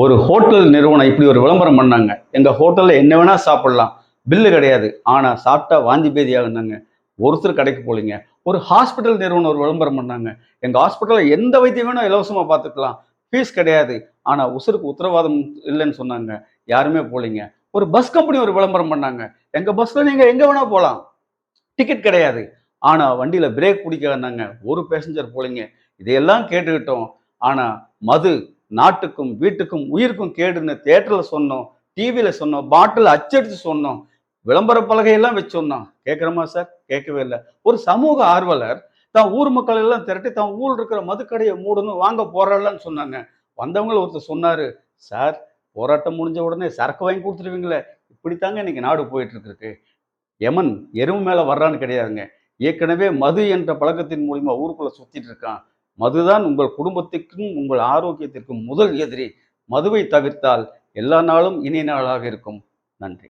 ஒரு ஹோட்டல் நிறுவனம் இப்படி ஒரு விளம்பரம் பண்ணாங்க. எங்க ஹோட்டல்ல என்ன வேணா சாப்பிடலாம். பில்லு கிடையாது. ஆனா சாப்பிட்டா வாந்தி பேதி ஆகுனாங்க. ஒருத்தர் கடைக்கு போலீங்க. ஒரு ஹாஸ்பிட்டல் நிறுவனம் ஒரு விளம்பரம் பண்ணாங்க. எங்க ஹாஸ்பிட்டல்ல எந்த வைத்தியம் வேணா இலவசமா பார்த்துக்கலாம். ஃபீஸ் கிடையாது. ஆனா உசுருக்கு உத்தரவாதம் இல்லன்னு சொன்னாங்க. யாருமே போலீங்க. ஒரு பஸ் கம்பெனி ஒரு விளம்பரம் பண்ணாங்க. எங்க பஸ்ல நீங்க எங்க வேணா போலாம். டிக்கெட் கிடையாது. ஆனா வண்டியில பிரேக் பிடிக்காதுன்னாங்க. ஒரு பேசஞ்சர் போலீங்க. இதையெல்லாம் கேட்டுக்கிட்டோம். ஆனா மது நாட்டுக்கும், வீட்டுக்கும், உயிருக்கும் கேடுன்னு தியேட்டர்ல சொன்னோம். டிவில சொன்னோம். பாட்டில்ல அச்சடிச்சு சொன்னோம். விளம்பர பலகையெல்லாம் வச்சு சொன்னோம். கேட்கிறோமா சார்? கேட்கவே இல்ல. ஒரு சமூக ஆர்வலர் தான் ஊர் மக்கள் எல்லாம் திரட்டி தான் ஊர்ல இருக்கிற மதுக்கடைய மூடணும் வாங்க போராடலாம்னு சொன்னாங்க. வந்தவங்கள ஒருத்தர் சொன்னாரு, "சார் போராட்டம் முடிஞ்ச உடனே சரக்கு வாங்கி குடுத்துருவீங்களே." இப்படித்தாங்க இன்னைக்கு நாடு போயிட்டு இருக்கு. எமன் எருமை மேல வர்றான்னு கிடையாதுங்க. ஏற்கனவே மது என்ற பழக்கத்தின் மூலியமா ஊருக்குள்ள சுத்திட்டு இருக்கான். மதுதான் உங்கள் குடும்பத்திற்கும், உங்கள் ஆரோக்கியத்திற்கும் முதல் எதிரி. மதுவை தவிர்த்தால் எல்லா நாளும் இனிய நாளாக இருக்கும். நன்றி.